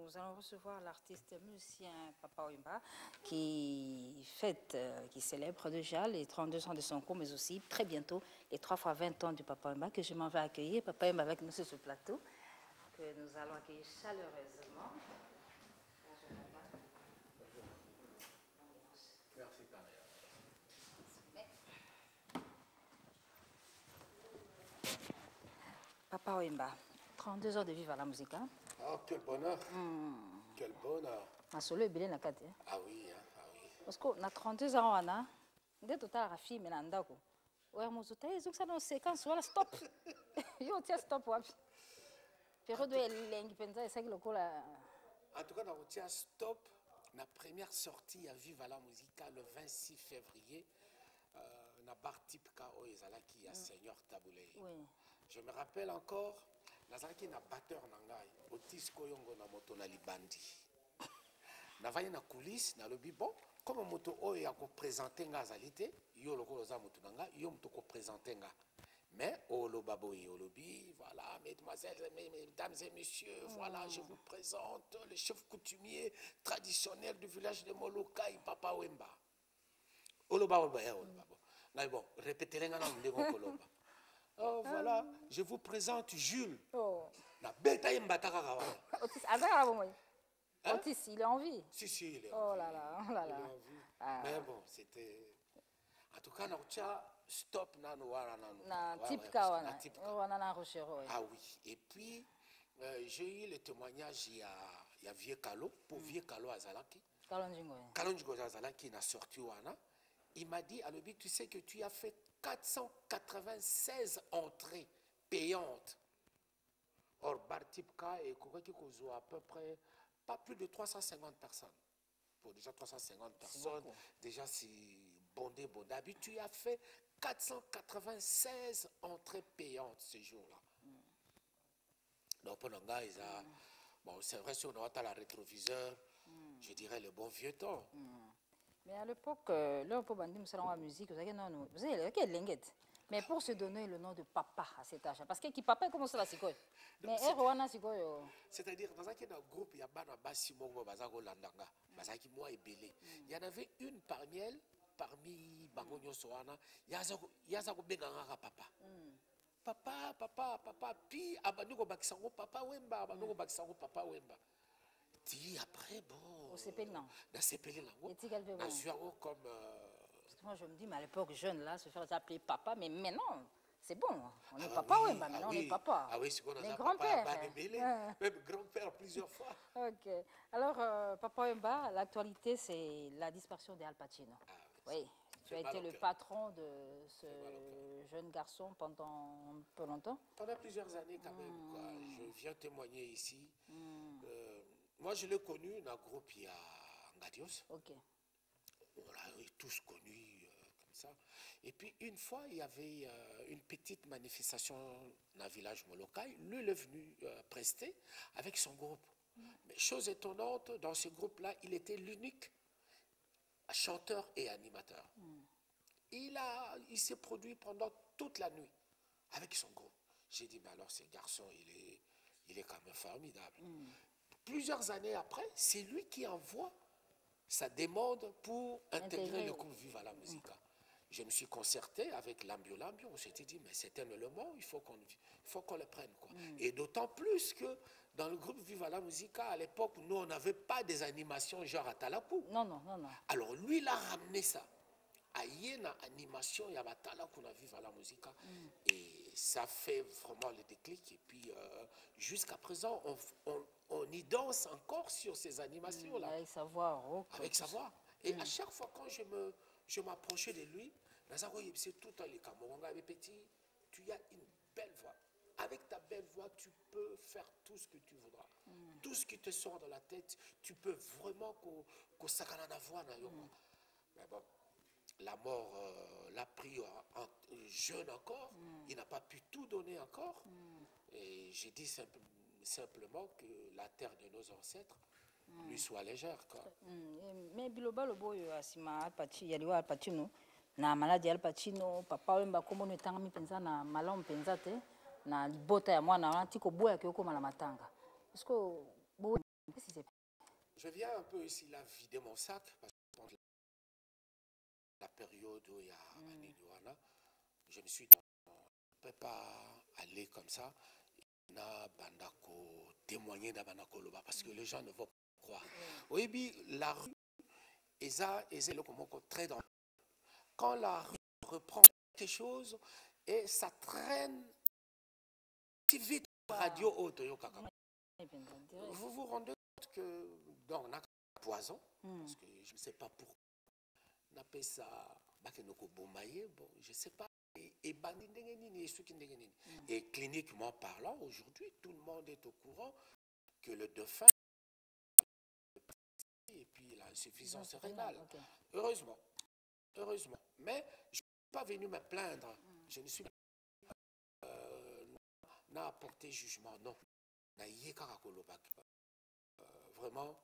nous allons recevoir l'artiste musicien Papa Wemba qui fête, qui célèbre déjà les 32 ans de son cours, mais aussi très bientôt les 3 fois 20 ans du Papa Wemba que je m'en vais accueillir. Papa Wemba avec nous sur ce plateau que nous allons accueillir chaleureusement. Merci, Paris. Papa Wemba, 32 ans de vivre à la musique. Hein? Oh, quel bonheur. Quel bonheur. Ma solo est bien. Ah oui, hein, ah oui. Parce que na 32 ans, on a des total à fille, mais n'andako. Ouais, moi, ils ont ça dans séquence, voilà, stop. Yo, tiens, stop, wapi. Période où elle est indépendante, c'est que le coup là. En tout cas, on retient stop. La première sortie à Vive à la Musica le 26 février. Na bar Tipka Oezalaki à Seigneur Taboulé. Oui. Je me rappelle encore, Nazalaki na batteur nangai, Otis Koyongo na moto na libandi. Navaye na coulisse, na lobi bon, comme moto oyo ko présenter nga zalité, yo loko za moto nanga, yo moto ko présenter nga. Mais oh lo baboy olobi, voilà, mesdemoiselles, mesdames et messieurs, voilà, je vous présente le chef coutumier traditionnel du village de Molokai, Papa Wemba. Oloba Wemba, là bon, répétez-le nga na ndeko koloba. Oh voilà, je vous présente Jules. Oh. Na beta imbataka kawa. Otis, alors, bon, Otis, il est en vie. Si, il est en vie. Oh là là, oh là là. Il est en vie. Mais bon, c'était... En tout cas, stop na Tipka wana. Wana na Rochero. Ah oui. Et puis, j'ai eu le témoignage il y a Vieux Kalo, pour Vieux Kalo Azalaki. Kalonjingo Azalaki n'a sorti wana. Il m'a dit, Alobi, tu sais que tu as fait 496 entrées payantes. Or, Bar Tipka et Koureki Kozo à peu près, pas plus de 350 personnes. Pour déjà 350 personnes, déjà c'est bondé. D'habitude, tu as fait 496 entrées payantes ce jour-là. Donc, pour nous, bon, c'est vrai, si on a la rétroviseur, je dirais le bon vieux temps. Mais à l'époque, là, pour bandir la musique, vous avez quelle langue? Mais pour se donner le nom de papa à cet âge, parce que qui papa comment ça la sikoy. Mais Erwana sikoy. C'est-à-dire dans un groupe, il y a bana basimo bazako landanga, bazaki moi et belé. Il y en avait une parmi elles, parmi bangonyo soana, yazako benganga papa. Papa, puis abanuko bakisango papa Wemba, abanuko bakisango papa Wemba. Ti après bon. Au CP non. Dans CP là. Na suango comme moi, je me dis, mais à l'époque, jeune, là, se faire appeler papa, mais maintenant, c'est bon. On est papa, oui, mais maintenant, on est papa. Ah oui, c'est qu'on a grand-père. Même grand-père plusieurs fois. Ok. Alors, Papa Wemba, l'actualité, c'est la disparition d'Al Pacino. Oui, tu as été le patron de ce jeune garçon pendant un peu longtemps. Pendant plusieurs années, quand même. Quoi. Je viens témoigner ici. Moi, je l'ai connu dans le groupe, il y a Ngadios. Ok. On l'a tous connu comme ça. Et puis une fois, il y avait une petite manifestation dans le village Molokai. Lui, il est venu prester avec son groupe. Mais chose étonnante, dans ce groupe-là, il était l'unique chanteur et animateur. Il s'est produit pendant toute la nuit avec son groupe. J'ai dit, mais alors ce garçon, il est quand même formidable. Plusieurs années après, c'est lui qui envoie sa demande pour intégrer le groupe Vive à la Musica. Je me suis concerté avec l'Ambio. On s'était dit, mais c'est tellement, il faut qu'on le prenne. Quoi. Et d'autant plus que dans le groupe Vive à la Musica, à l'époque, nous, on n'avait pas des animations genre à Talakou. Non. Alors lui, il a ramené ça. Ayena animation, il y a Talakou à Vive à la Musica. Et ça fait vraiment le déclic. Et puis, jusqu'à présent, on y danse encore sur ces animations-là. Avec sa voix rauque. Avec sa voix. Et à chaque fois quand je m'approchais de lui, c'est tout à l'écart. Petit, tu as une belle voix. Avec ta belle voix, tu peux faire tout ce que tu voudras. Tout ce qui te sort de la tête, tu peux vraiment sakana na voix. Mais bon, la mort l'a pris jeune encore. Il n'a pas pu tout donner encore. Et j'ai dit simplement que la terre de nos ancêtres lui soit légère. Quoi. Mais biloba lobo asima Al Pacino na maladie Al Pacino Papa Wemba komo ne tangami penza na malamu penza te na libota ya mwana wana tiko boya ke okoma na matanga. Parce que Qu'est-ce qui s'est passé? Je viens un peu ici là vider mon sac parce que pendant la période où il y a Aniliwana, je me suis dit, on ne peut pas aller comme ça. Na bandako témoigner dans bandako loba parce que les gens ne vont pas croire. Oui, puis la rue est le comment très dangereux. Quand la rue reprend quelque chose et ça traîne si vite radio auto kaka. Vous vous rendez compte que dans on a poison parce que je ne sais pas pourquoi on appelle ça bakenoko bomaye, bon je ne sais pas. Et cliniquement parlant, aujourd'hui, tout le monde est au courant que le dauphin et puis l'insuffisance rénale. Okay. Heureusement. Heureusement. Mais je ne suis pas venu me plaindre. Je ne suis pas n'a apporté jugement. Non. Vraiment,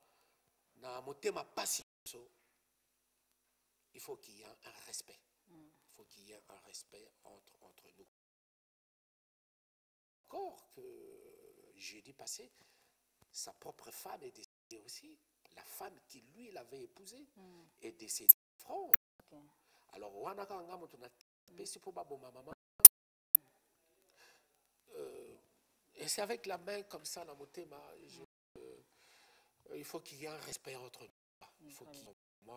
il faut qu'il y ait un respect. Il faut qu'il y ait un respect entre nous. Encore que jeudi passé, sa propre femme est décédée aussi. La femme qui lui l'avait épousée est décédée en France. Okay. Alors, et c'est avec la main comme ça dans mon thème, il faut qu'il y ait un respect entre nous. Il faut qu'il y ait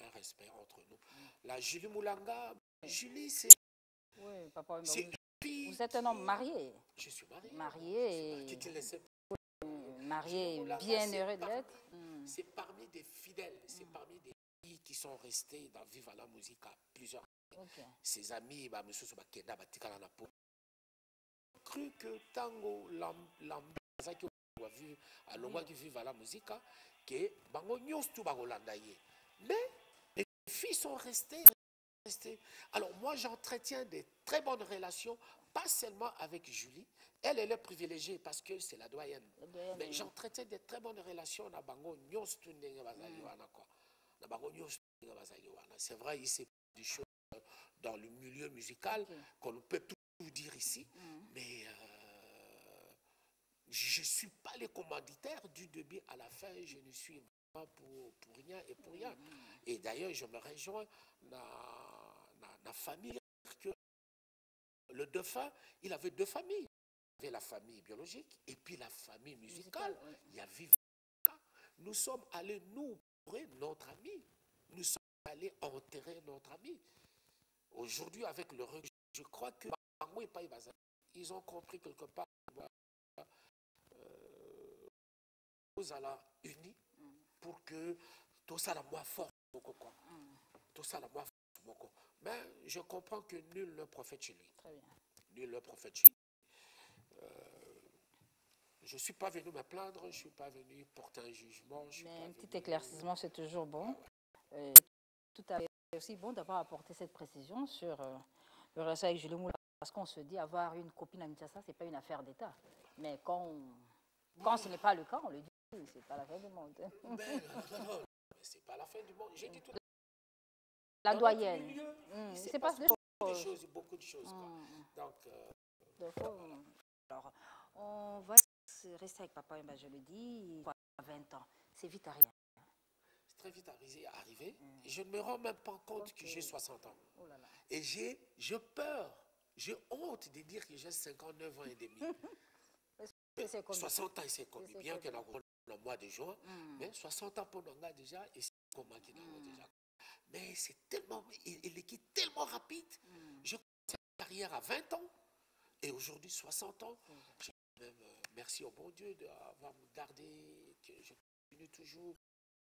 un respect entre nous. La Julie Moulanga, Julie, c'est... Oui, papa, vous êtes un homme marié. Je suis marié. Marié. Qui te laissait marié, bien heureux d'être. C'est parmi des fidèles, c'est parmi des filles qui sont restées dans Viva la musique à plusieurs années. Okay. Ses amis, monsieur Sobakenda, Batikala Napo, cru que Tango, l'ambazaki a vu à l'ongwa qui Viva la musique, que Bango Nyos tout Bagolandaye. Mais les filles sont restées. Alors moi, j'entretiens des très bonnes relations, pas seulement avec Julie. Elle est privilégiée parce que c'est la doyenne. Mais j'entretiens des très bonnes relations na bango nyos tout ndenge bazali wana quoi. Na bango nyos ndenge bazali wana. C'est vrai, il s'est des choses dans le milieu musical qu'on ne peut tout dire ici, mais je ne suis pas le commanditaire du début à la fin. Je ne suis pas pour rien et pour rien. Et d'ailleurs, je me rejoins dans la famille que le dauphin, il avait deux familles. Il y avait la famille biologique et puis la famille musicale. Il y a Viva. Nous sommes allés nous pour notre ami. Nous sommes allés enterrer notre ami. Aujourd'hui, avec le recul, je crois que ils ont compris quelque part nous allons unis pour que tout ça la moi fort. Tout ça la moi fort. Mais je comprends que nul ne prophète chez lui. Très bien. Nul ne prophète chez lui. Je ne suis pas venu me plaindre, je ne suis pas venu porter un jugement. Mais un petit éclaircissement, c'est toujours bon. Tout à fait aussi bon d'avoir apporté cette précision sur le relation avec Julie Moula. Parce qu'on se dit avoir une copine à Kinshasa, ce n'est pas une affaire d'État. Mais quand ce n'est pas le cas, on le dit, c'est pas la fin du monde. Mais non, c'est pas la fin du monde. J'ai dit tout. La doyenne. C'est pas beaucoup de choses. Quoi. Donc, alors, on va rester avec papa, je le dis, à 20 ans. C'est vite arrivé. C'est très vite arrivé. Et je ne me rends même pas compte que j'ai 60 ans. Oh là là. Et j'ai peur, j'ai honte de dire que j'ai 59 ans et demi. 60 ans, c'est commis. Bien que dans le mois de juin, mais 60 ans pour nous déjà, et c'est comme qui déjà. Mais c'est tellement, il est tellement rapide. Je commence ma carrière à 20 ans, et aujourd'hui 60 ans. Même, merci au bon Dieu d'avoir gardé, que je continue toujours